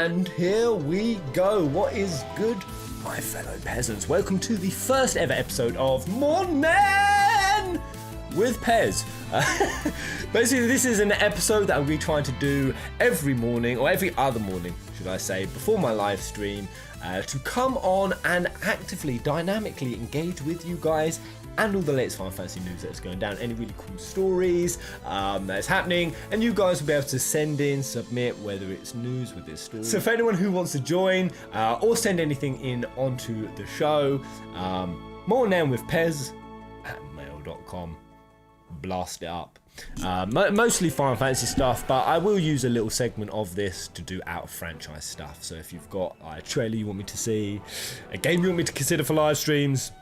And here we go. What is good, my fellow peasants? Welcome to the first ever episode of Morning with Pez. Basically, this is an episode that I'll be trying to do every morning, or every other morning, should I say, before my live stream, to come on and actively, dynamically engage with you guys and all the latest Final Fantasy news that's going down, any really cool stories that's happening, and you guys will be able to send in, submit, whether it's news with this story. So if anyone who wants to join or send anything in onto the show, more now with Pez at mail.com, blast it up. Mostly Final Fantasy stuff, but I will use a little segment of this to do out of franchise stuff. So if you've got a trailer you want me to see, a game you want me to consider for live streams,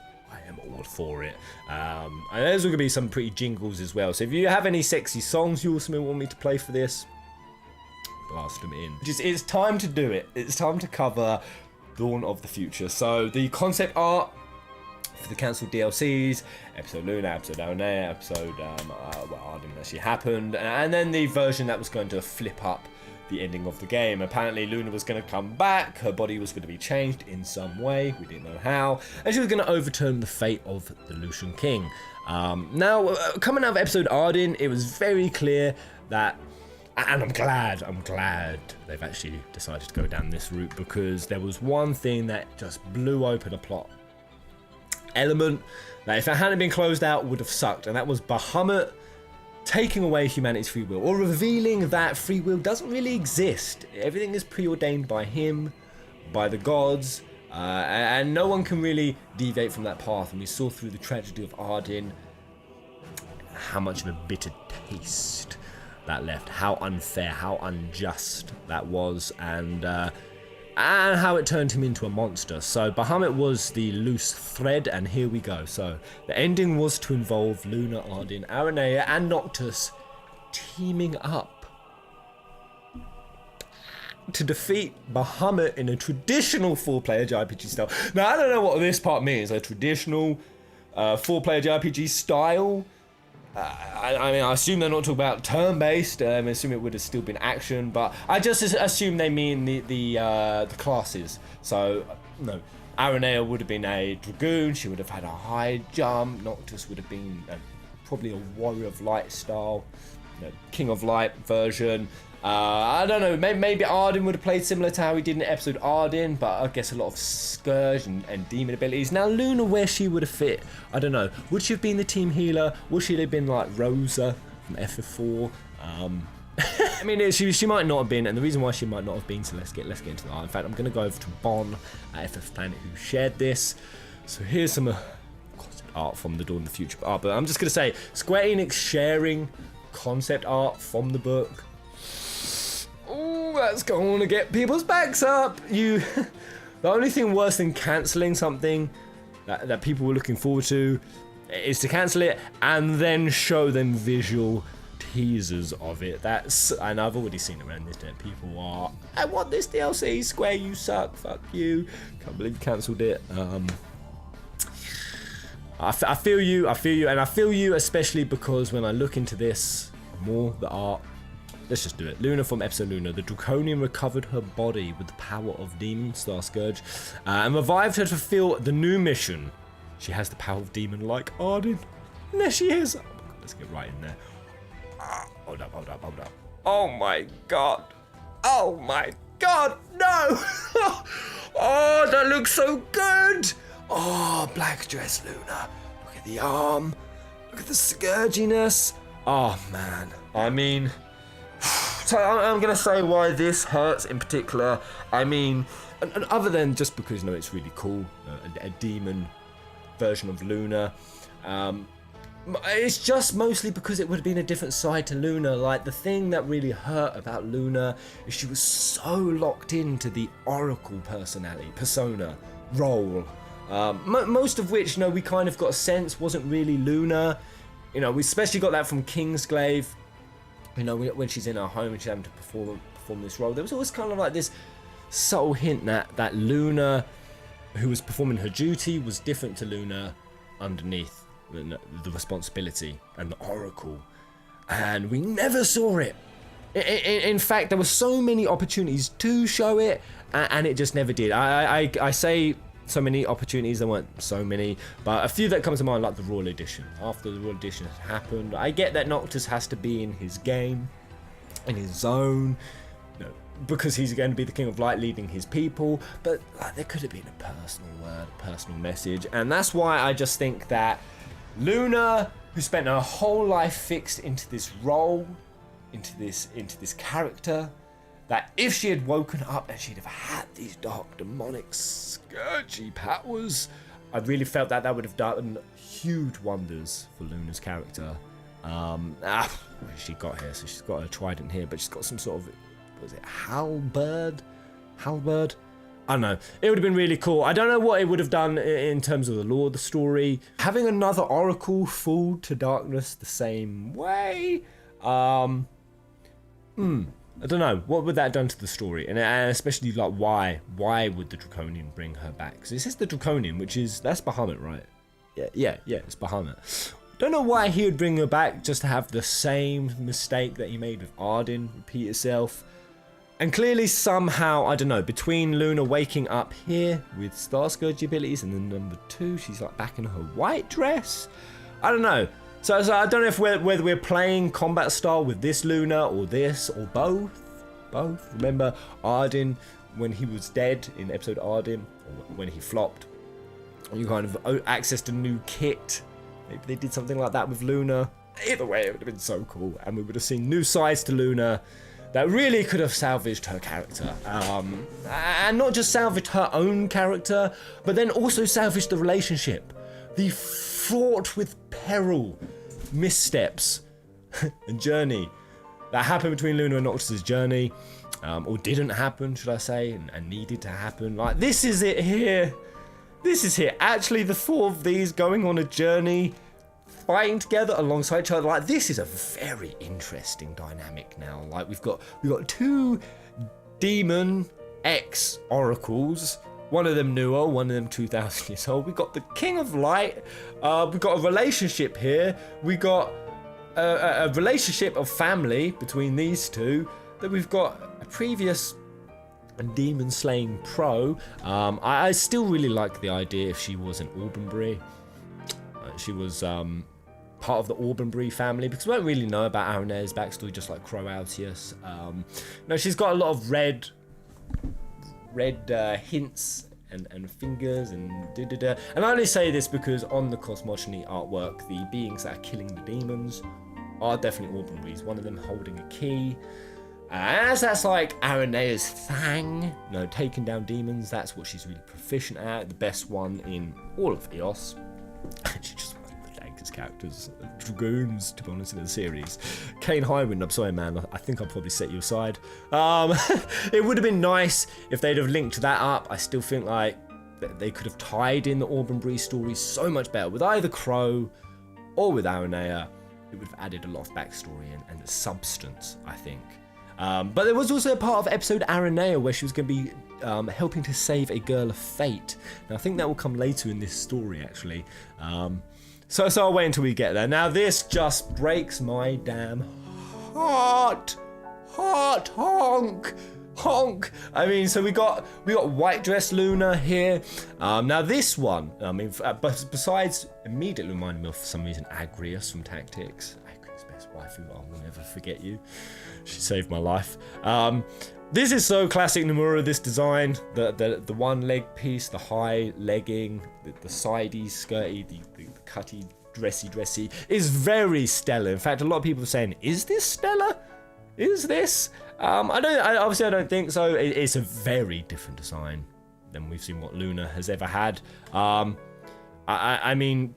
all for it. And there's going to be some pretty jingles as well. So if you have any sexy songs you also want me to play for this, blast them in. It's time to do it. It's time to cover Dawn of the Future. So the concept art for the cancelled DLCs, episode Luna, episode Aranea, episode Ardyn actually happened, and then the version that was going to flip up the ending of the game. Apparently Luna was going to come back, her body was going to be changed in some way, we didn't know how, and she was going to overturn the fate of the Lucian King. Now, coming out of episode Ardyn, it was very clear that, and I'm glad they've actually decided to go down this route, because there was one thing that just blew open a plot element that if it hadn't been closed out would have sucked, and that was Bahamut taking away humanity's free will, or revealing that free will doesn't really exist. Everything is preordained by him, by the gods, and no one can really deviate from that path. And we saw through the tragedy of Ardyn how much of a bitter taste that left, how unfair, how unjust that was, and how it turned him into a monster. So Bahamut was the loose thread, and here we go. So the ending was to involve Luna, Ardyn, Aranea, and Noctis teaming up to defeat Bahamut in a traditional 4-player JRPG style. Now, I don't know what this part means, a traditional 4-player JRPG style. I mean, I assume they're not talking about turn-based. I assume it would have still been action, but I just assume they mean the classes. So, no, Aranea would have been a dragoon. She would have had a high jump. Noctis would have been probably a warrior of light style, king of light version. I don't know, maybe Ardyn would have played similar to how he did in episode Ardyn, but I guess a lot of scourge and demon abilities. Now Luna, where she would have fit, I don't know. Would she have been the team healer? Would she have been like Rosa from FF4? I mean, she might not have been, and the reason why she might not have been, so let's get into the art. In fact, I'm going to go over to Bon at FF Planet, who shared this. So here's some concept art from the Dawn of the Future art, but I'm just going to say, Square Enix sharing concept art from the book. Oh, that's going to get people's backs up. The only thing worse than cancelling something that people were looking forward to is to cancel it and then show them visual teasers of it. And I've already seen it around this day. People are, I want this DLC, Square, you suck, fuck you. Can't believe you cancelled it. I feel you, and I feel you especially because when I look into this more, the art. Let's just do it. Luna from episode Luna. The Draconian recovered her body with the power of demon, starscourge, and revived her to fulfill the new mission. She has the power of demon like Ardyn. And there she is. Oh my god, let's get right in there. Hold up. Oh my god. Oh my god, no! Oh, that looks so good! Oh, black dress Luna. Look at the arm. Look at the scourginess. Oh man. I mean, so I'm going to say why this hurts in particular. I mean, and other than just because, it's really cool, a demon version of Luna. It's just mostly because it would have been a different side to Luna. Like, the thing that really hurt about Luna is she was so locked into the Oracle persona, role. Most of which, we kind of got a sense wasn't really Luna. We especially got that from Kingsglaive. When she's in her home and she's having to perform this role, there was always kind of like this subtle hint that Luna, who was performing her duty, was different to Luna underneath the responsibility and the Oracle. And we never saw it. In fact, there were so many opportunities to show it, and it just never did. I say so many opportunities, there weren't so many, but a few that come to mind, like the Royal Edition. After the Royal Edition has happened, I get that Noctis has to be in his game, in his zone, because he's going to be the King of Light leading his people, but like, there could have been a personal word, a personal message, and that's why I just think that Luna, who spent her whole life fixed into this role, into this character, that if she had woken up and she'd have had these dark, demonic, scourgy powers, I really felt that that would have done huge wonders for Luna's character. She got here, so she's got her trident here, but she's got some sort of, was it halberd? Halberd? I don't know. It would have been really cool. I don't know what it would have done in terms of the lore of the story. Having another oracle fall to darkness the same way? I don't know. What would that have done to the story? And especially, like, why? Why would the Draconian bring her back? Because this is the Draconian, that's Bahamut, right? Yeah, it's Bahamut. Don't know why he would bring her back just to have the same mistake that he made with Ardyn repeat itself. And clearly, somehow, I don't know, between Luna waking up here with starscourge abilities and then number 2, she's like back in her white dress. I don't know. So I don't know if whether we're playing combat style with this Luna or this or both. Both. Remember Ardyn when he was dead in episode Ardyn, or when he flopped. You kind of accessed a new kit. Maybe they did something like that with Luna. Either way, it would have been so cool, and we would have seen new sides to Luna that really could have salvaged her character. And not just salvaged her own character, but then also salvaged the relationship. The fraught with peril, missteps, and journey that happened between Luna and Noctis' journey, or didn't happen, should I say, and needed to happen. Like, this is it here. This is here. Actually, the 4 of these going on a journey, fighting together alongside each other. Like, this is a very interesting dynamic now. Like, we've got 2 demon X oracles. One of them newer, one of them 2,000 years old. We've got the King of Light. We've got a relationship here. We got a relationship of family between these two. Then we've got a previous demon slaying pro. I still really like the idea if she was an Aubenbury. She was part of the Aubenbury family, because we don't really know about Aranea's backstory, just like Crow Altius. No, she's got a lot of red hints and fingers and da-da-da. And I only say this because on the Cosmogony artwork, the beings that are killing the demons are definitely Aubenbury's. One of them holding a key. As that's like Aranea's thing, taking down demons, that's what she's really proficient at. The best one in all of EOS. She's just one of the dankest characters, dragoons, to be honest, in the series. Kane Highwind, I'm sorry, man, I think I'll probably set you aside. It would have been nice if they'd have linked that up. I still think like they could have tied in the Aubenbury story so much better with either Crow or with Aranea. It would have added a lot of backstory and substance, I think. But there was also a part of episode Aranea where she was going to be helping to save a girl of fate. Now, I think that will come later in this story, actually. So I'll wait until we get there. Now, this just breaks my damn heart. Honk. I mean, so we got white dress Luna here. Now this one, I mean, but besides immediately reminding me of, for some reason, Agrius from Tactics. Agrius' best waifu, I will never forget you. She saved my life. This is so classic Nomura, this design. The one leg piece, the high legging, the sidey skirty, the cutty dressy is very stellar. In fact, a lot of people are saying, is this stellar? Is this? Obviously I don't think so. It's a very different design than we've seen what Luna has ever had. I mean,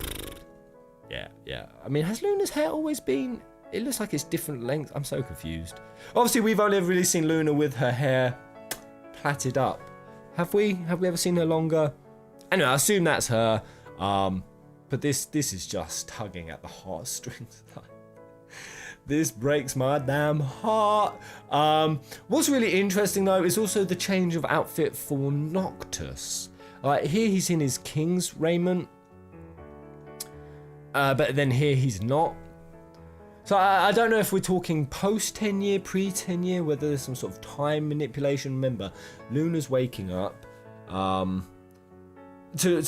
yeah. I mean, has Luna's hair always been? It looks like it's different lengths. I'm so confused. Obviously, we've only ever really seen Luna with her hair plaited up. Have we ever seen her longer? Anyway, I assume that's her. But this is just tugging at the heartstrings. This breaks my damn heart. What's really interesting though is also the change of outfit for Noctis. Here he's in his king's raiment, but then here he's not. So I don't know if we're talking post 10 year, pre 10 year, whether there's some sort of time manipulation. Remember, Luna's waking up to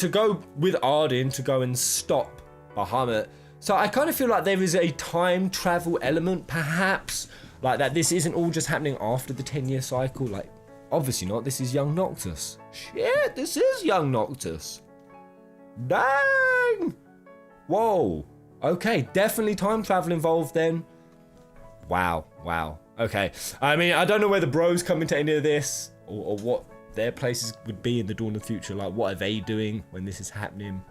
go with Ardyn to go and stop Bahamut. So I kind of feel like there is a time travel element, perhaps, like that this isn't all just happening after the 10-year cycle. Like, obviously not. This is young Noctis. Shit, this is young Noctis. Dang! Whoa. Okay, definitely time travel involved then. Wow. Okay. I mean, I don't know where the bros come into any of this, or what their places would be in the Dawn of the Future. Like, what are they doing when this is happening?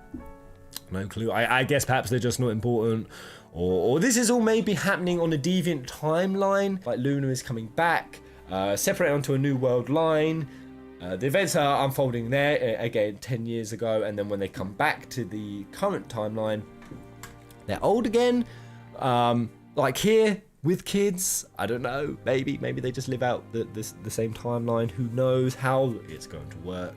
No clue. I guess perhaps they're just not important. Or this is all maybe happening on a deviant timeline. Like, Luna is coming back, separated onto a new world line. The events are unfolding there, again, 10 years ago. And then when they come back to the current timeline, they're old again, like here with kids. I don't know. Maybe they just live out the same timeline. Who knows how it's going to work?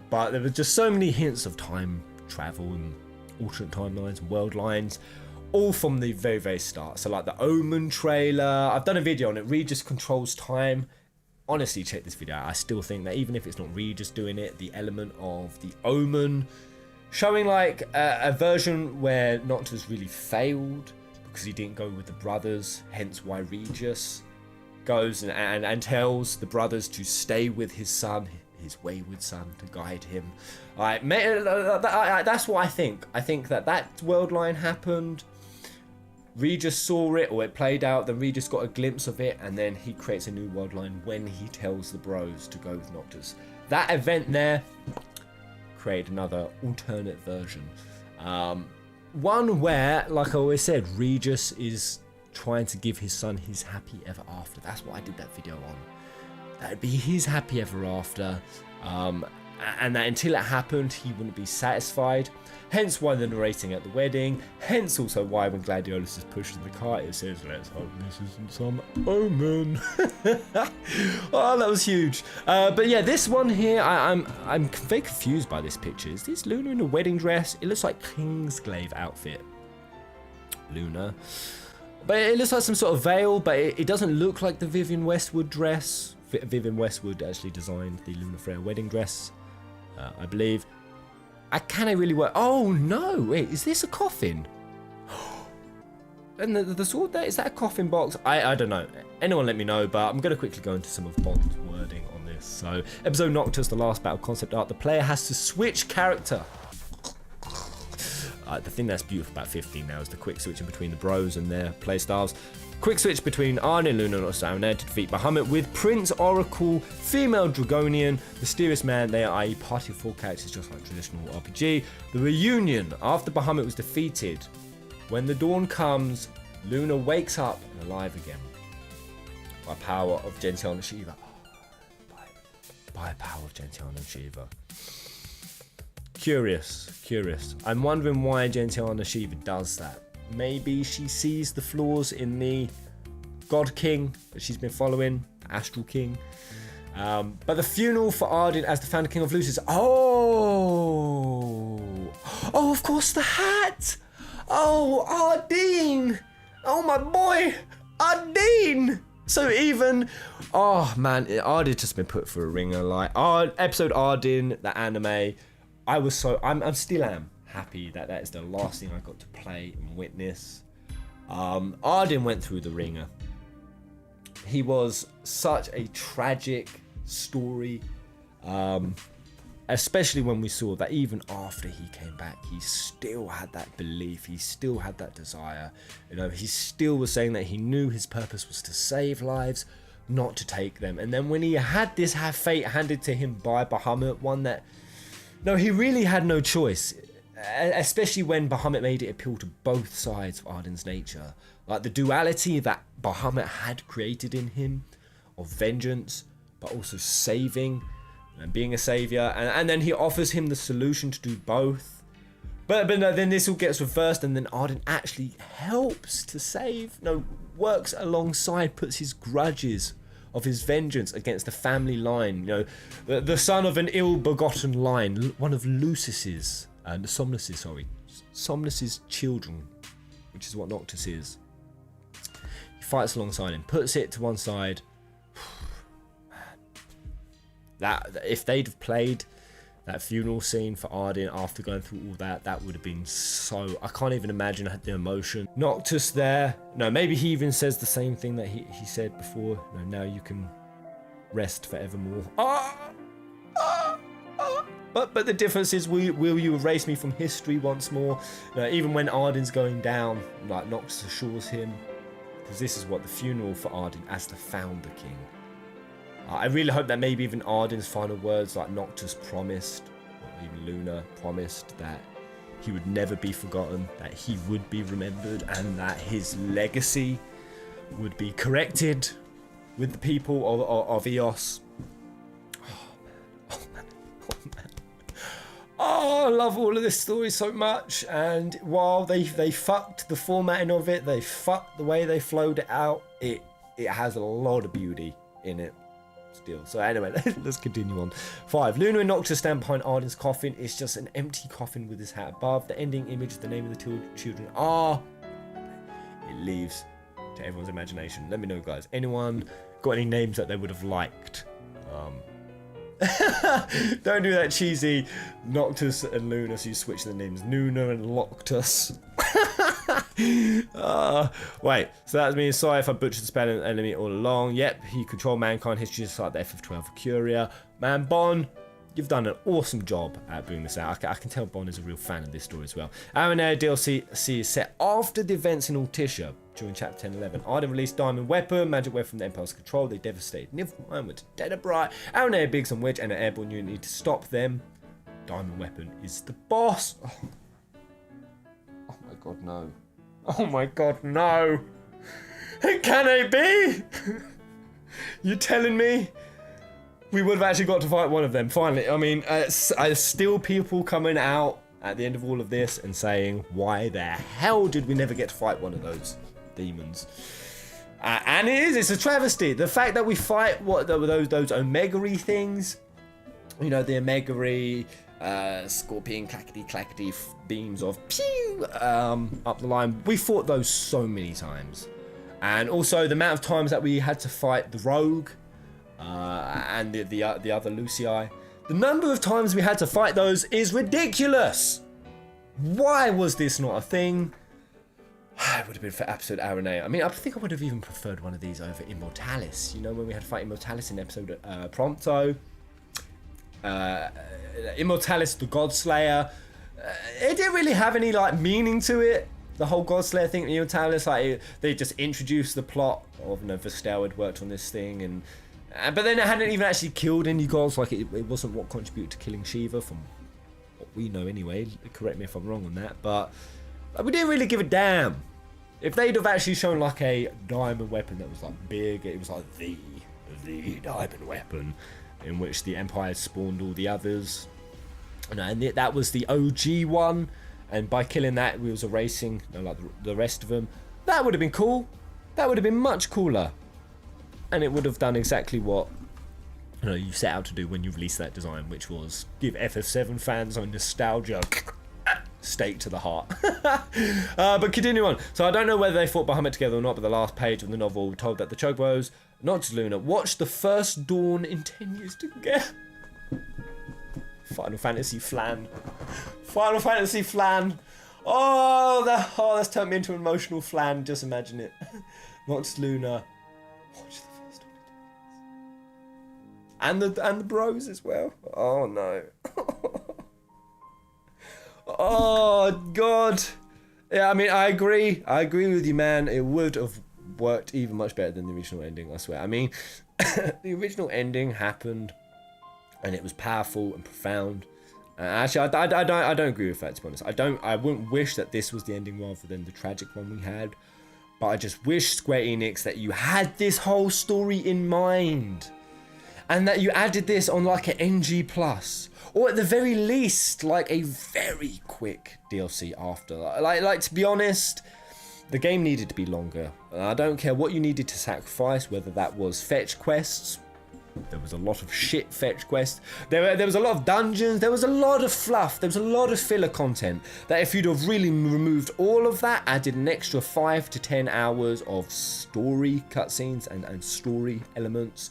But there were just so many hints of time travel and alternate timelines and world lines, all from the very, very start. So like the Omen trailer, I've done a video on it. Regis controls time. Honestly, check this video out. I still think that even if it's not Regis doing it, the element of the Omen showing like a version where Noctis really failed because he didn't go with the brothers, hence why Regis goes and tells the brothers to stay with his son, his wayward son, to guide him. That's what I think. I think that world line happened. Regis saw it, or it played out, then Regis got a glimpse of it, and then he creates a new world line when he tells the bros to go with Noctis. That event there create another alternate version. One where, like I always said, Regis is trying to give his son his happy ever after. That's what I did that video on. That'd be his happy ever after. And that until it happened, he wouldn't be satisfied. Hence why they're narrating at the wedding. Hence also why when Gladiolus is pushing the cart, it says, "Let's hope this isn't some omen." Oh, that was huge. But yeah, this one here, I'm very confused by this picture. Is this Luna in a wedding dress? It looks like Kingsglaive outfit. Luna. But it looks like some sort of veil, but it doesn't look like the Vivienne Westwood dress. Vivienne Westwood actually designed the Luna Freya wedding dress, I believe. Can I really work? Oh no! Wait, is this a coffin? And the sword there, is that a coffin box? I don't know. Anyone let me know, but I'm going to quickly go into some of Bond's wording on this. So, episode Noctis, the last battle concept art. The player has to switch character. The thing that's beautiful about 15 now is the quick switching between the bros and their playstyles. Quick switch between Ardyn, Luna, Noctis and Aranea to defeat Bahamut with Prince Oracle, Female Dragonian, Mysterious Man. They are i.e. party of 4 characters just like traditional RPG. The reunion after Bahamut was defeated. When the dawn comes, Luna wakes up and alive again. By power of Gentiana Shiva. By power of Gentiana Shiva. Curious. I'm wondering why Gentiana Shiva does that. Maybe she sees the flaws in the God King that she's been following, the Astral King. But the funeral for Ardyn as the founder king of Lucis. Oh, of course, the hat. Oh, Ardyn. Oh, my boy, Ardyn. So even, oh man, Ardyn just been put through a ringer. Like, episode Ardyn, the anime. I still am happy that is the last thing I got to play and witness. Ardyn went through the ringer. He was such a tragic story, especially when we saw that even after he came back, he still had that belief, he still had that desire. You know, he still was saying that he knew his purpose was to save lives, not to take them. And then when he had this fate handed to him by Bahamut, one that, no, he really had no choice. Especially when Bahamut made it appeal to both sides of Ardyn's nature. Like the duality that Bahamut had created in him of vengeance, but also saving and being a savior. And then he offers him the solution to do both. But no, then this all gets reversed, and then Ardyn actually helps to save. No, works alongside, puts his grudges of his vengeance against the family line. You know, the son of an ill-begotten line, one of Lucis's. Somnus's children, which is what Noctis is. fights alongside him, puts it to one side. That if they'd have played that funeral scene for Ardyn after going through all that, that would have been so... I can't even imagine the emotion. Noctis there. No, maybe he even says the same thing that he said before. No, now you can rest forevermore. But the difference is, will you erase me from history once more? Even when Ardyn's going down, like Noctis assures him, because this is what the funeral for Ardyn as the founder king. I really hope that maybe even Ardyn's final words, like Noctis promised, or even Luna promised, that he would never be forgotten, that he would be remembered, and that his legacy would be corrected with the people of Eos. Oh, I love all of this story so much, and while they fucked the formatting of it, they fucked the way they flowed it out, it has a lot of beauty in it still. So anyway, let's continue on. 5. Luna and Noctis stand behind Ardyn's coffin. It's just an empty coffin with his hat above. The ending image, the name of the two children are... It leaves to everyone's imagination. Let me know, guys. Anyone got any names that they would have liked? Don't do that cheesy Noctis and Luna, so you switch the names. Luna and Loctus. Wait, so that means sorry if I butchered the spelling enemy all along. Yep, he controlled mankind history just like the FF12 for Curia. Man, Bon, you've done an awesome job at bringing this out. I can tell Bon is a real fan of this story as well. Aranea DLC is set after the events in Altissia during chapter 10-11. Ardyn released Diamond Weapon, magic weapon from the Empire's control. They devastated Niflheim with Dead Bright. Aranea, Biggs and Wedge and an airborne unit need to stop them. Diamond Weapon is the boss. Oh my god, no. Oh my god, no. Can it be? You're telling me we would have actually got to fight one of them finally? I mean, still people coming out at the end of all of this and saying, why the hell did we never get to fight one of those demons? And it's a travesty. The fact that we fight those Omega-y things, you know, the Omega-y scorpion clackety beams of pew up the line. We fought those so many times. And also the amount of times that we had to fight the rogue and the other Lucii. The number of times we had to fight those is ridiculous. Why was this not a thing? It would have been for absolute Aranea. I mean, I think I would have even preferred one of these over Immortalis. You know, when we had to fight Immortalis in episode Prompto. Immortalis, the Godslayer. It didn't really have any like meaning to it. The whole Godslayer thing, Immortalis, like they just introduced the plot of, you know, Vestel had worked on this thing, but then it hadn't even actually killed any gods. Like it wasn't what contributed to killing Shiva, from what we know anyway. Correct me if I'm wrong on that, but we didn't really give a damn. If they'd have actually shown like a diamond weapon that was like big, it was like the diamond weapon, in which the Empire spawned all the others, and that was the OG one, and by killing that we was erasing, you know, like the rest of them. That would have been cool. That would have been much cooler, and it would have done exactly what, you know, you set out to do when you released that design, which was give FF7 fans a nostalgia stake to the heart. But continue on. So I don't know whether they fought Bahamut together or not, but the last page of the novel told that the Chocobos, not just Luna, watched the first dawn in 10 years together. Final Fantasy flan. Final Fantasy flan. Oh, that's turned me into an emotional flan. Just imagine it. Not just Luna. Watch the first dawn. And the bros as well. Oh no. Oh god. Yeah, I mean, I agree with you, man. It would have worked even much better than the original ending, I swear. I mean, the original ending happened and it was powerful and profound. Actually, I don't agree with that, to be honest. I wouldn't wish that this was the ending rather than the tragic one we had, but I just wish, Square Enix, that you had this whole story in mind and that you added this on like an NG+, or at the very least like a very quick DLC after. Like to be honest, the game needed to be longer. I don't care what you needed to sacrifice, whether that was fetch quests There was a lot of shit fetch quests. There was a lot of dungeons. There was a lot of fluff. There was a lot of filler content that if you'd have really removed all of that, added an extra 5 to 10 hours of story cutscenes and story elements,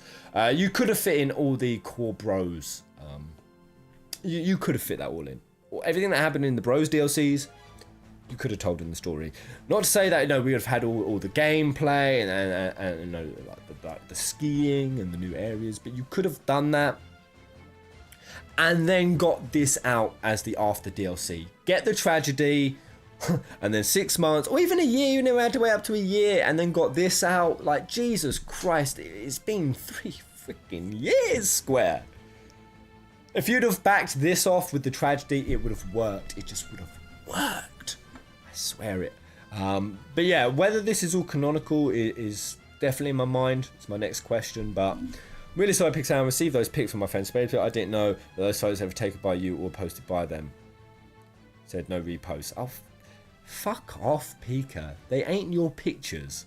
you could have fit in all the core bros. You could have fit that all in. Everything that happened in the bros DLCs, you could have told in the story. Not to say that, you know, we would have had all the gameplay and you know, like the skiing and the new areas, but you could have done that and then got this out as the after DLC. Get the tragedy, and then 6 months or even a year, you never had to wait up to a year, and then got this out. Like, Jesus Christ, it's been 3 freaking years, Square. If you'd have backed this off with the tragedy, it would have worked. It just would have worked. I swear it. But yeah, whether this is all canonical is definitely in my mind. It's my next question. But really sorry, Pixar, I received those pics from my friend Spade. I didn't know that those photos ever taken by you or posted by them. Said no repost. Oh, fuck off, Pika. They ain't your pictures.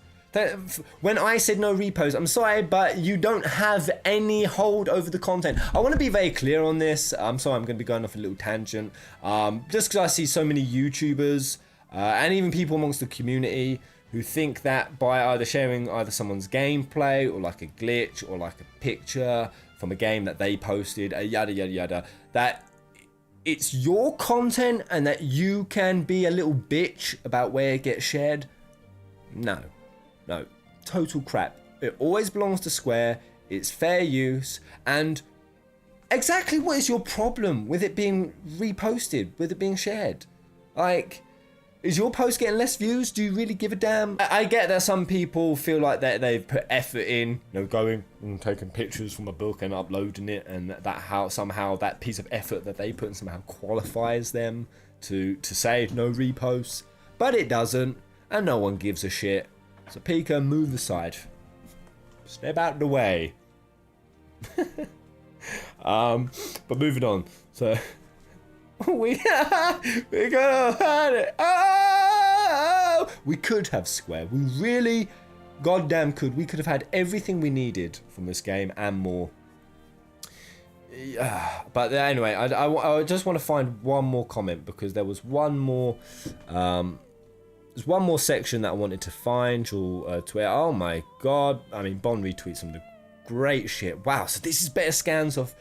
When I said no repost, I'm sorry, but you don't have any hold over the content. I want to be very clear on this. I'm sorry, I'm going to be going off a little tangent. Just because I see so many YouTubers and even people amongst the community who think that by either sharing either someone's gameplay or like a glitch or like a picture from a game that they posted, yada yada yada, that it's your content and that you can be a little bitch about where it gets shared. No, total crap. It always belongs to Square. It's fair use. And exactly what is your problem with it being reposted, with it being shared? Like, is your post getting less views? Do you really give a damn? I get that some people feel like that they've put effort in, you know, going and taking pictures from a book and uploading it, and that how somehow that piece of effort that they put in somehow qualifies them to say no reposts. But it doesn't, and no one gives a shit. So Pika, move aside. Step out of the way. But moving on. So we're gonna have it. Oh! We could have Square. We really goddamn could. We could have had everything we needed from this game and more. Yeah, but anyway, I just want to find one more comment because there was one more. There's one more section that I wanted to find or tweet. Oh my god! I mean, Bond retweets some of the great shit. Wow! So this is better scans of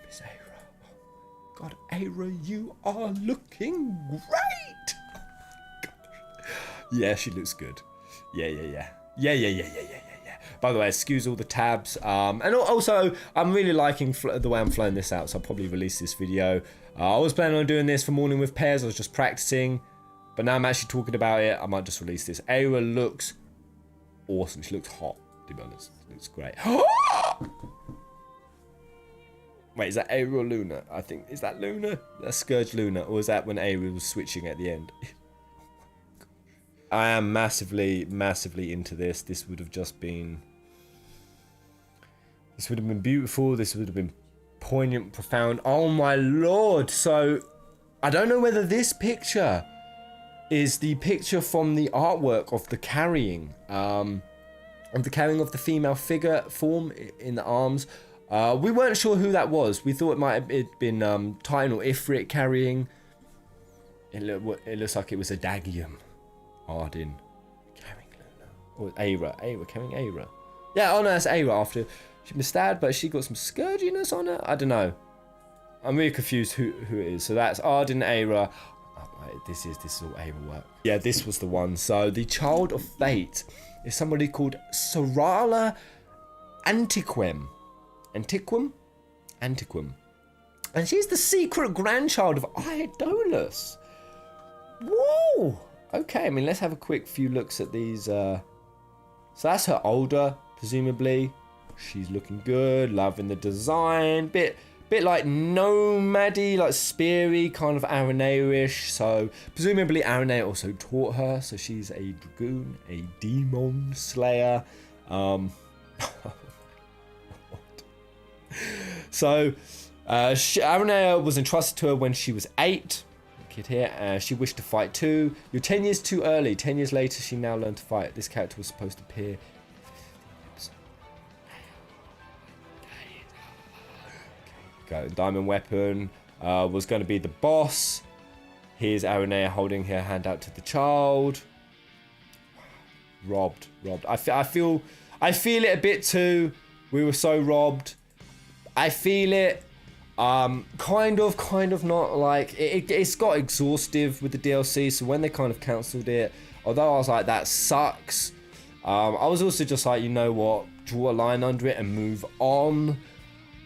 Miss Aira. Oh god, Aira, you are looking great. Yeah, she looks good. Yeah. By the way, excuse all the tabs. And also, I'm really liking the way I'm flowing this out, so I'll probably release this video. I was planning on doing this for Morning with Pairs. I was just practicing. But now I'm actually talking about it. I might just release this. Aira looks awesome. She looks hot, to be honest. She looks great. Wait, is that Aira or Luna? I think, is that Luna? That's Scourge Luna. Or is that when Aira was switching at the end? I am massively into this. This would have just been... This would have been beautiful. This would have been poignant, profound. Oh my lord. So, I don't know whether this picture is the picture from the artwork of the carrying of the female figure form in the arms. We weren't sure who that was. We thought it might have been Titan or Ifrit carrying. It looks like it was a Dagium. Ardyn carrying Luna. Or Aira carrying Aira. Yeah, oh no, that's Aira after she's been stabbed, but she got some scourginess on her. I don't know. I'm really confused who it is. So that's Ardyn, Aira. This is all Aira work. Yeah, this was the one. So the Child of Fate is somebody called Sorala Antiquem. And she's the secret grandchild of Iodolus. Whoa! Okay, I mean, let's have a quick few looks at these. So that's her older, presumably. She's looking good, loving the design. Bit like nomady, like speary, kind of Aranea-ish. So presumably Aranea also taught her. So she's a dragoon, a demon slayer. So Aranea was entrusted to her when she was 8. Kid here. She wished to fight too. You're 10 years too early. 10 years later, she now learned to fight. This character was supposed to appear. Go. Diamond Weapon was going to be the boss. Here's Aranea holding her hand out to the child. Robbed. I feel it a bit too. We were so robbed. I feel it. Kind of not. Like it's got exhaustive with the DLC. So when they kind of cancelled it, although I was like, that sucks. I was also just like, you know what? Draw a line under it and move on.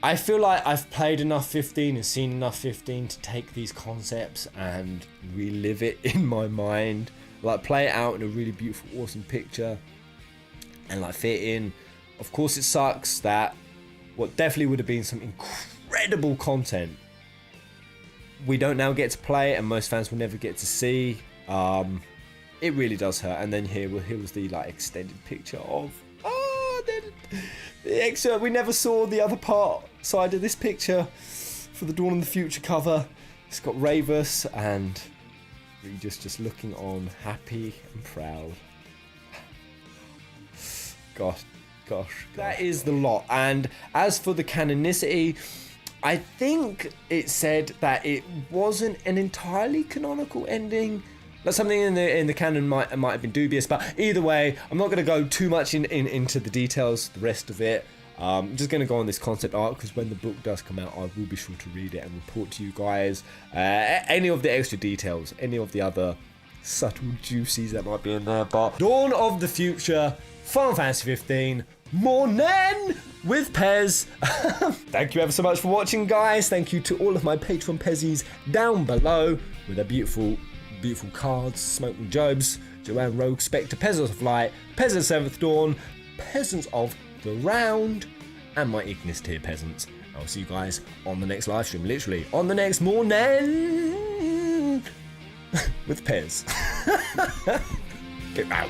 I feel like I've played enough 15 and seen enough 15 to take these concepts and relive it in my mind. Like, play it out in a really beautiful, awesome picture. And, like, fit in. Of course, it sucks that what definitely would have been some incredible content we don't now get to play, and most fans will never get to see. It really does hurt. And then here was the, like, extended picture of... the excerpt. We never saw the other side of this picture for the Dawn of the Future cover. It's got Ravus and Regis just looking on, happy and proud. Gosh. That is the lot. And as for the canonicity, I think it said that it wasn't an entirely canonical ending. That's something in the canon might have been dubious, but either way, I'm not going to go too much into the details, the rest of it. I'm just going to go on this concept art, because when the book does come out, I will be sure to read it and report to you guys any of the extra details, any of the other subtle juicies that might be in there. But Dawn of the Future, Final Fantasy 15, more Nen with Pez. Thank you ever so much for watching, guys. Thank you to all of my Patreon Pezzies down below with their beautiful cards, Smoking Jobs, Joanne Rogue, Spectre, Peasants of Light, Peasants of 7th Dawn, Peasants of the Round, and my Ignis tier Peasants. I'll see you guys on the next live stream, literally on the next morning with Pez. Get out.